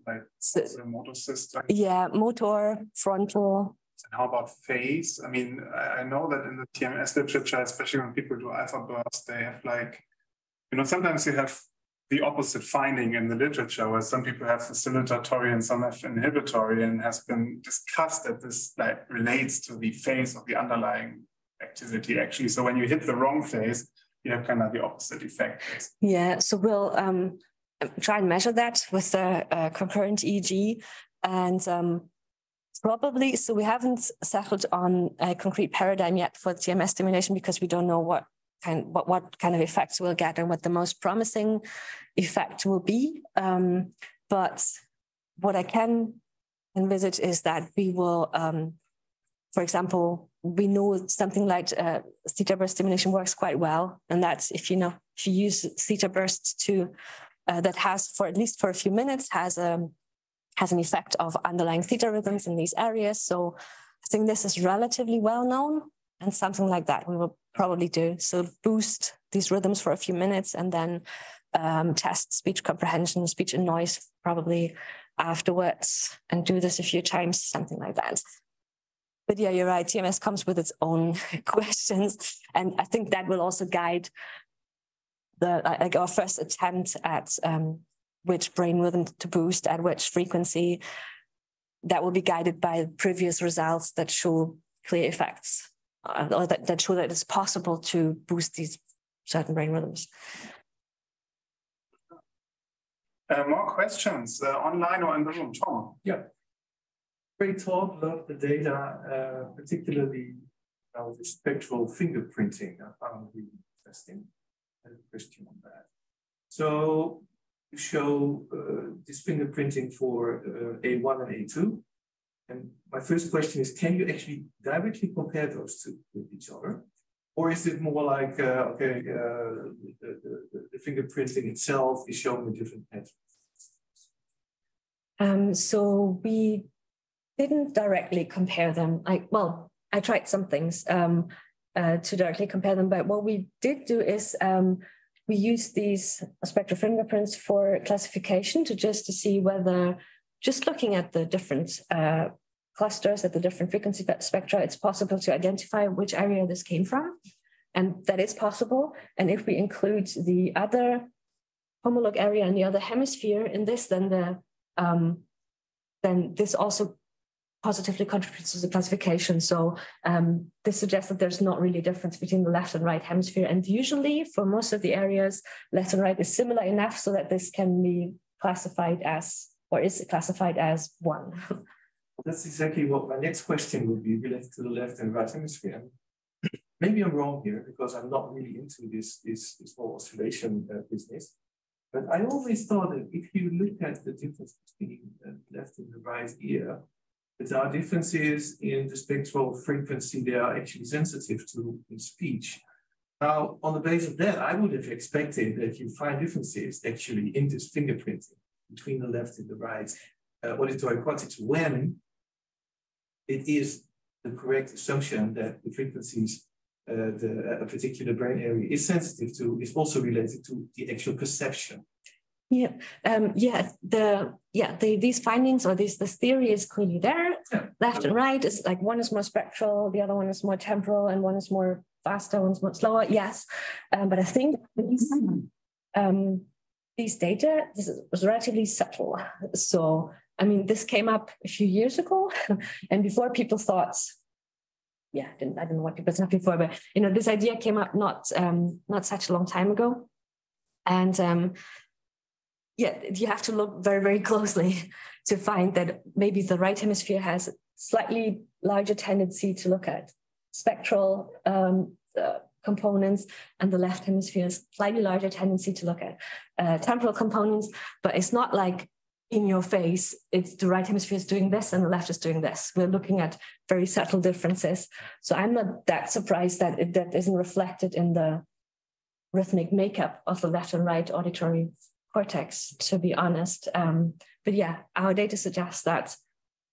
motor system? Yeah, motor, frontal. And how about phase? I mean, I know that in the TMS literature, especially when people do alpha bursts, they have sometimes you have the opposite finding in the literature, where some people have oscillatory and some have inhibitory, and has been discussed that this relates to the phase of the underlying activity actually. So when you hit the wrong phase, you have kind of the opposite effect. Yeah, so we'll try and measure that with the concurrent EEG, and probably, so we haven't settled on a concrete paradigm yet for TMS stimulation because we don't know what kind of effects we'll get and what the most promising effect will be. But what I can envisage is that we will, for example, we know something like theta burst stimulation works quite well, and that's if you use theta bursts to that has, for at least for a few minutes, has an effect of underlying theta rhythms in these areas. So I think this is relatively well known. And something like that we will probably do. So boost these rhythms for a few minutes and then test speech comprehension, speech and noise probably afterwards, and do this a few times, something like that. But yeah, you're right, TMS comes with its own questions. And I think that will also guide like our first attempt at which brain rhythm to boost at which frequency. That will be guided by previous results that show clear effects, or that show that it's possible to boost these certain brain rhythms. More questions online or in the room? Tom? Yeah. Great talk, love the data, particularly the spectral fingerprinting. I found really interesting. I have a question on that. So you show this fingerprinting for A1 and A2. And my first question is, can you actually directly compare those two with each other? Or is it more like, the fingerprinting itself is showing a different pattern? So we didn't directly compare them. I tried some things to directly compare them, but what we did do is we used these spectral fingerprints for classification to see whether, just looking at the different clusters at the different frequency spectra, it's possible to identify which area this came from. And that is possible. And if we include the other homologue area in the other hemisphere in this, then this also positively contributes to the classification. So this suggests that there's not really a difference between the left and right hemisphere. And usually for most of the areas, left and right is similar enough so that this can be classified as, or is classified as one. That's exactly what my next question would be, related to the left and right hemisphere. Maybe I'm wrong here because I'm not really into this whole oscillation business. But I always thought that if you look at the difference between the left and the right ear, that there are differences in the spectral frequency they are actually sensitive to in speech. Now, on the basis of that, I would have expected that you find differences actually in this fingerprinting between the left and the right auditory cortex, when it is the correct assumption that the frequencies a particular brain area is sensitive to is also related to the actual perception. Yeah, these findings, or this theory is clearly there. Yeah. Left and right is like, one is more spectral, the other one is more temporal, and one is more faster, one's more slower. Yes, but I think these data, was relatively subtle. So I mean, this came up a few years ago, and before people thought, I don't know what people said before, but this idea came up not such a long time ago, and you have to look very, very closely to find that maybe the right hemisphere has slightly larger tendency to look at spectral components, and the left hemisphere has slightly larger tendency to look at temporal components. But it's not like in your face, it's the right hemisphere is doing this and the left is doing this. We're looking at very subtle differences. So I'm not that surprised that that isn't reflected in the rhythmic makeup of the left and right auditory cortex, to be honest. But yeah, our data suggests that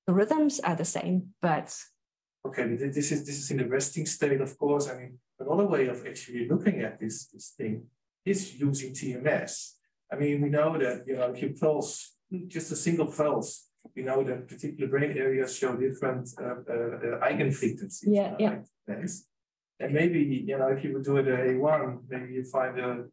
the rhythms are the same, but... Okay, this is in the resting state, of course. I mean, another way of actually looking at this thing is using TMS. I mean, we know that, if you pulse just a single pulse, we know that particular brain areas show different eigenfrequencies. Yeah. And maybe, if you would do it at A1, maybe you find a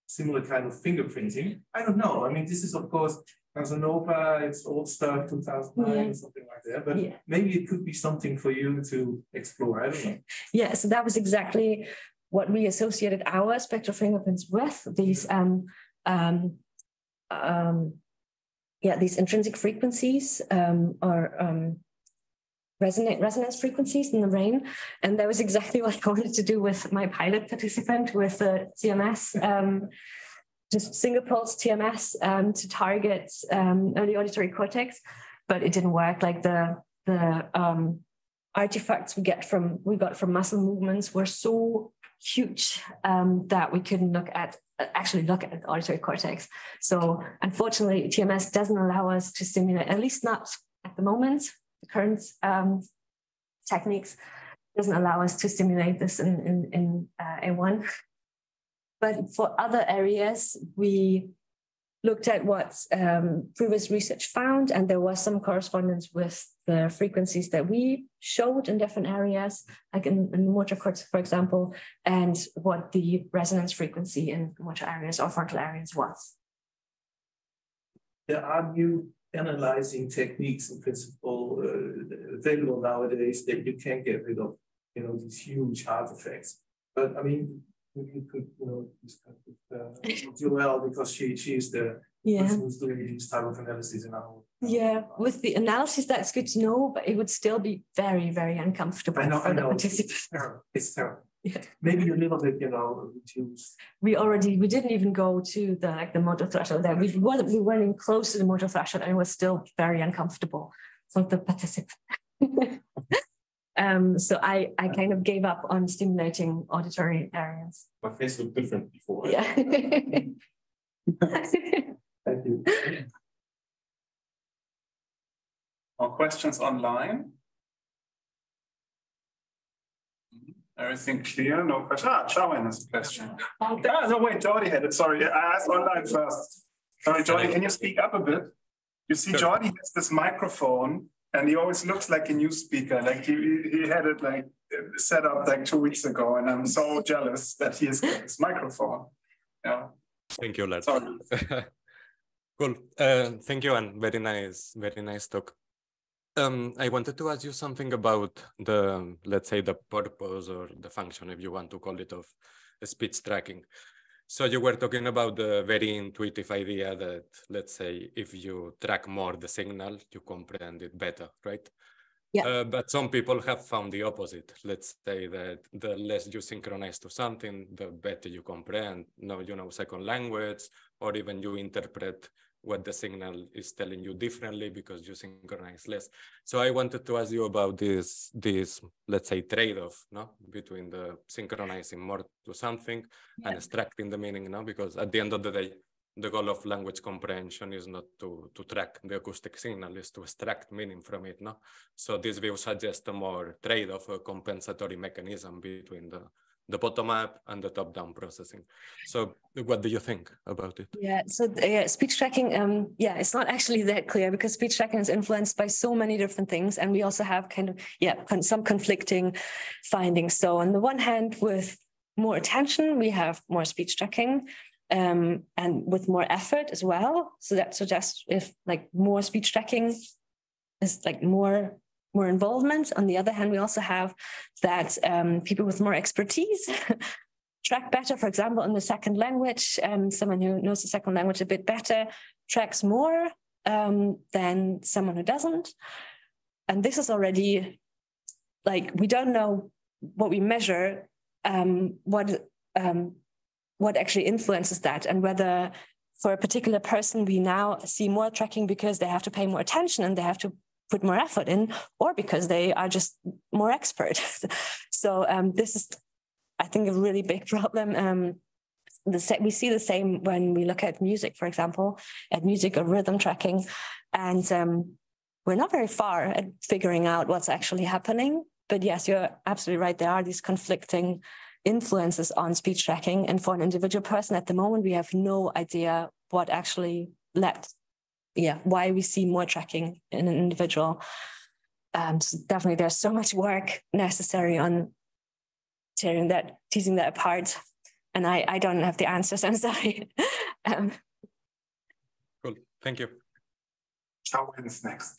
similar kind of fingerprinting. I don't know. I mean, this is, of course, Casanova, it's old stuff, 2009, something like that. But maybe it could be something for you to explore. I don't know. Yeah, so that was exactly what we associated our spectral fingerprints with, these these intrinsic frequencies or resonance frequencies in the brain. And that was exactly what I wanted to do with my pilot participant with TMS, just single pulse TMS to target early auditory cortex, but it didn't work. Like the artifacts we got from muscle movements were so huge that we couldn't actually look at the auditory cortex. So unfortunately, TMS doesn't allow us to stimulate, at least not at the moment, the current techniques. doesn't allow us to simulate this in A1. But for other areas, we looked at what previous research found, and there was some correspondence with the frequencies that we showed in different areas, like in motor cortex, for example, and what the resonance frequency in motor areas or frontal areas was. There are new analyzing techniques in principle available nowadays that you can get rid of, these huge artifacts. But I mean, you could, discuss with Joelle, because she's the person who's doing these type of analyses in our. Yeah, with the analysis, that's good to know, but it would still be very, very uncomfortable for the participants. It's terrible. Yeah. Maybe a little bit, reduced. We didn't even go to the motor threshold there. We weren't even close to the motor threshold, and it was still very uncomfortable for the participants. So I kind of gave up on stimulating auditory areas. My face looked different before. Yeah. Thank you. More questions online? Everything clear? No question. Chawen has a question. No, wait, Jordi had it. Sorry, I asked online first. Sorry, Jordi, can you speak up a bit? You see, sure. Jordi has this microphone, and he always looks like a new speaker. Like he had it like set up like 2 weeks ago, and I'm so jealous that he has got this microphone. Yeah. Thank you, Lars. Sorry. Cool. Thank you, and very nice talk. I wanted to ask you something about the, let's say, the purpose or the function, if you want to call it, of speech tracking. So you were talking about the very intuitive idea that, let's say, if you track more the signal, you comprehend it better, right? Yeah. But some people have found the opposite. Let's say that the less you synchronize to something, the better you comprehend. Now, second language, or even you interpret what the signal is telling you differently because you synchronize less. So I wanted to ask you about this let's say, trade-off, between the synchronizing more to something and extracting the meaning, because at the end of the day, the goal of language comprehension is not to track the acoustic signal, is to extract meaning from it, So this view suggests a more trade-off, a compensatory mechanism between the bottom-up and the top-down processing. So what do you think about it? Yeah, so speech tracking, it's not actually that clear, because speech tracking is influenced by so many different things, and we also have some conflicting findings. So on the one hand, with more attention, we have more speech tracking, and with more effort as well. So that suggests if more speech tracking is more involvement. On the other hand, we also have that people with more expertise track better. For example, in the second language, someone who knows the second language a bit better tracks more than someone who doesn't. And this is already we don't know what we measure, what actually influences that, and whether for a particular person we now see more tracking because they have to pay more attention and they have to put more effort in, or because they are just more expert. So this is, I think, a really big problem. We see the same when we look at music, for example, at music or rhythm tracking. And we're not very far at figuring out what's actually happening. But yes, you're absolutely right. There are these conflicting influences on speech tracking. And for an individual person at the moment, we have no idea what actually led why we see more tracking in an individual. So definitely there's so much work necessary on teasing that apart. And I don't have the answers, I'm sorry. Cool, thank you. Chawen's next.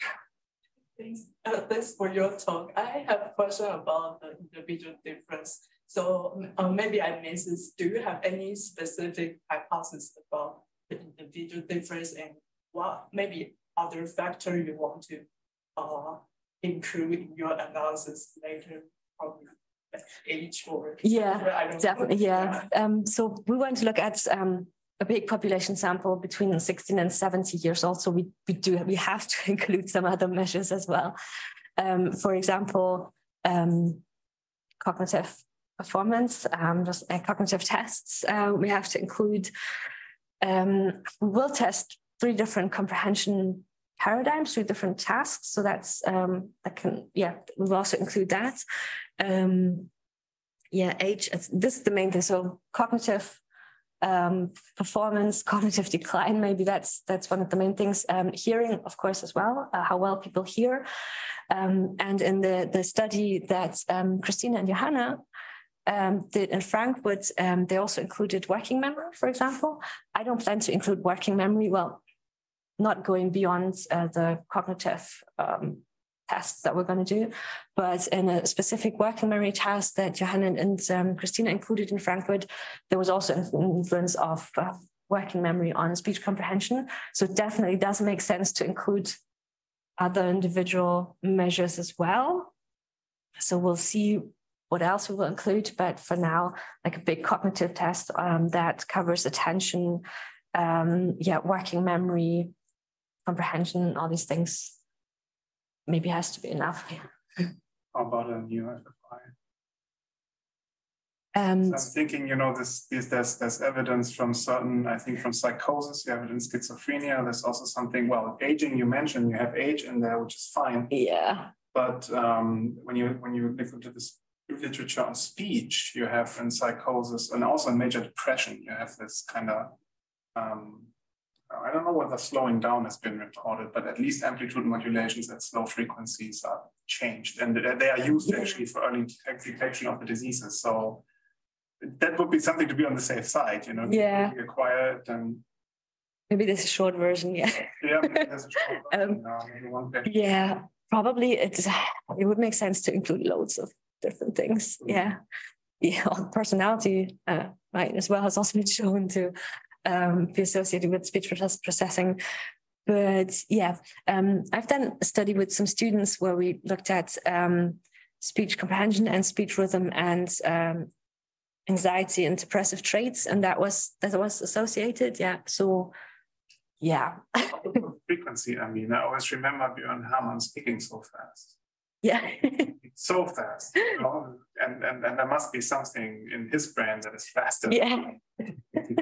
Thanks for your talk. I have a question about the individual difference. So maybe I missed this. Do you have any specific hypothesis about the individual difference, and what maybe other factor you want to include in your analysis later, probably age or definitely. So we want to look at a big population sample between 16 and 70 years old. So we have to include some other measures as well. For example, cognitive performance, just cognitive tests. We have to include. We'll test 3 different comprehension paradigms, 3 different tasks. So that's, we'll also include that. Age, this is the main thing. So cognitive performance, cognitive decline, maybe that's one of the main things. Hearing, of course, as well, how well people hear. And in the study that Christina and Johanna did in Frankfurt, they also included working memory, for example. I don't plan to include working memory, well, not going beyond the cognitive tests that we're going to do, but in a specific working memory task that Johanna and Christina included in Frankfurt, there was also an influence of working memory on speech comprehension. So it definitely does make sense to include other individual measures as well. So we'll see what else we will include, but for now, like a big cognitive test that covers attention, working memory, comprehension, all these things, maybe has to be enough. How about a new FFI? So I'm thinking, there's evidence from certain, I think from psychosis, you have it in schizophrenia. There's also something, well, aging, you mentioned, you have age in there, which is fine. Yeah. But when you look into this literature on speech, you have in psychosis and also in major depression, you have this kind of, I don't know whether slowing down has been reported, but at least amplitude modulations at slow frequencies are changed. And they are used actually for early detection of the diseases. So that would be something to be on the safe side, Yeah. Be quiet and maybe there's a short version, yeah. Yeah, maybe there's a short version. Maybe one page. Yeah, probably it would make sense to include loads of different things. Yeah. Personality, right, as well has also been shown to be associated with speech processing. But yeah, I've done a study with some students where we looked at speech comprehension and speech rhythm and anxiety and depressive traits, and that was associated. Yeah. So yeah. Frequency. I mean, I always remember Björn Hamann speaking so fast. Yeah. So fast. And there must be something in his brain that is faster. Yeah.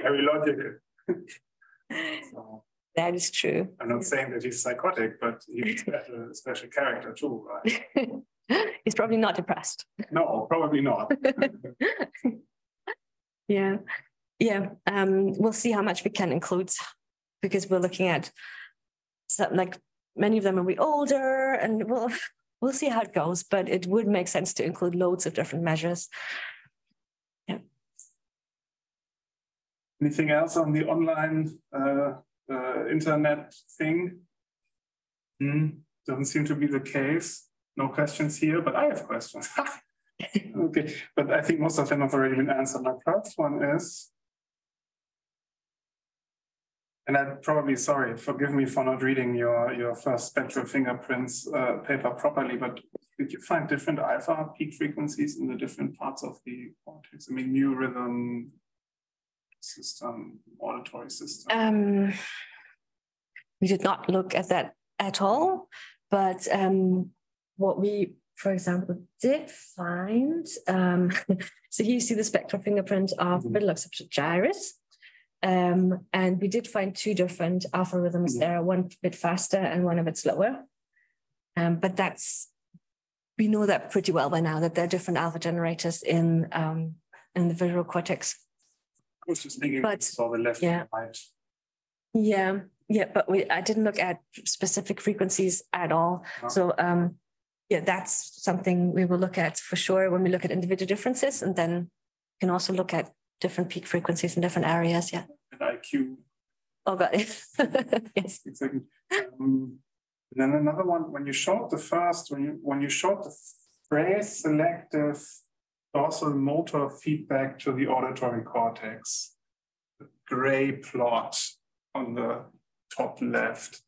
Very logical. So, that is true. I'm not saying that he's psychotic, but he's a special character too, right? He's probably not depressed. No, probably not. Yeah. We'll see how much we can include, because we're looking at something like many of them will be older, and we'll see how it goes. But it would make sense to include loads of different measures. Yeah. Anything else on the online internet thing? Doesn't seem to be the case. No questions here, but I have questions. Okay, but I think most of them have already been answered. My first one is, and I'm probably sorry, forgive me for not reading your first spectral fingerprints paper properly, but did you find different alpha peak frequencies in the different parts of the cortex? I mean, new rhythm system, auditory system. We did not look at that at all, but what we, for example, did find, so here you see the spectral fingerprint of middle occipital gyrus, and we did find 2 different alpha rhythms there, one a bit faster and one a bit slower. But we know that pretty well by now, that there are different alpha generators in the visual cortex. I was just thinking, saw the left and right. Yeah, but I didn't look at specific frequencies at all. No. So that's something we will look at for sure when we look at individual differences, and then we can also look at different peak frequencies in different areas. Yeah. And IQ. Oh, got it. Yes. Exactly. And then another one, when you showed the first, when you showed the phrase selective dorsal motor feedback to the auditory cortex, the gray plot on the top left.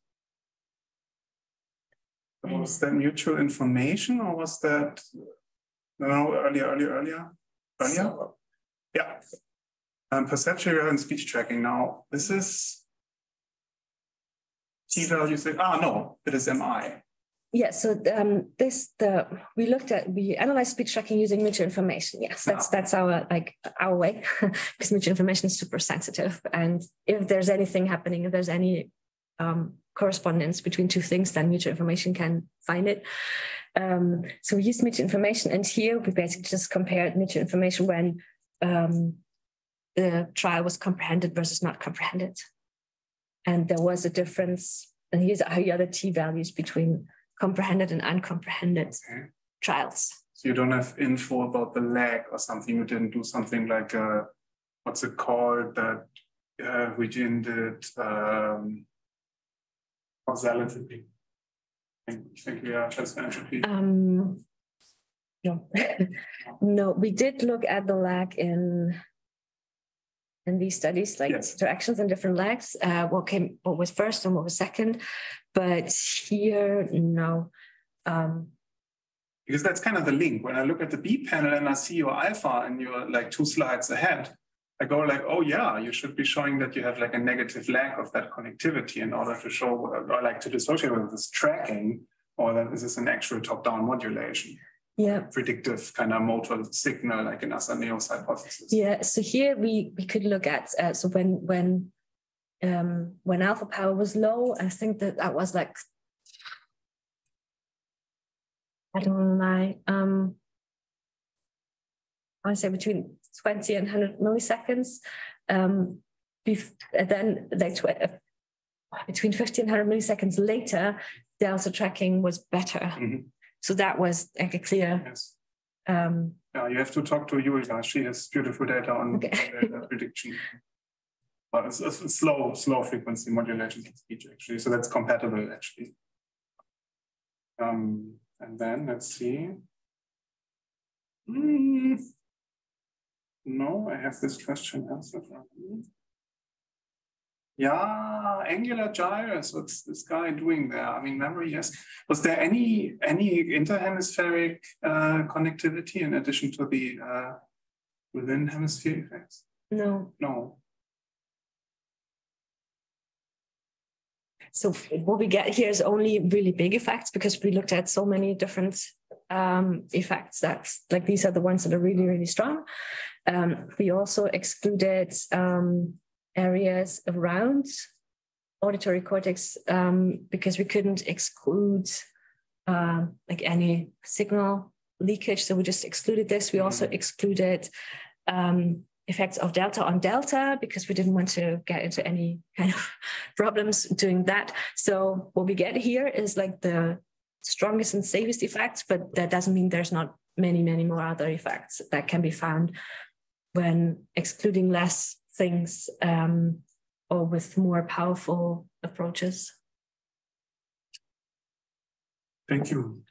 Was that mutual information, or was that earlier? So, yeah. Perceptual and speech tracking. Now, this is T-value. No, it is MI. Yeah, so we analyze speech tracking using mutual information. Yes, that's our way, because mutual information is super sensitive, and if there's anything happening, if there's any correspondence between two things, then mutual information can find it. So we used mutual information, and here we basically just compared mutual information when the trial was comprehended versus not comprehended. And there was a difference, and here's how the other t-values between comprehended and uncomprehended trials. So you don't have info about the lag or something, you didn't do something like, what's it called, that Regine did, oscillatory. I think we are just entropy. No. No, we did look at the lag in these studies, like interactions and different lags, what was first and what was second, but here, no. Because that's kind of the link. When I look at the B panel and I see your alpha and you're like 2 slides ahead, I go like, oh yeah, you should be showing that you have like a negative lag of that connectivity in order to show, or like to dissociate whether this tracking or that this is an actual top-down modulation. Yeah. Predictive kind of motor signal, like in Asaneo's hypothesis. Yeah, so here we could look at, so when alpha power was low, I think that was like, I don't know, I would say between 20 and 100 milliseconds. Then like between 50 and 100 milliseconds later, the alpha tracking was better. Mm-hmm. So that was like a clear. Yes. Yeah, you have to talk to Julia. She has beautiful data on data prediction. But it's slow frequency modulation of speech actually. So that's compatible actually. And then let's see. No, I have this question answered. Yeah, angular gyrus. What's this guy doing there? I mean, memory, yes. Was there any interhemispheric connectivity in addition to the within hemisphere effects? No. No. So what we get here is only really big effects because we looked at so many different effects that, like, these are the ones that are really, really strong. We also excluded areas around auditory cortex because we couldn't exclude like any signal leakage. So we just excluded this. We also excluded effects of delta on delta because we didn't want to get into any kind of problems doing that. So what we get here is like the strongest and safest effects, but that doesn't mean there's not many, many more other effects that can be found when excluding less things or with more powerful approaches. Thank you.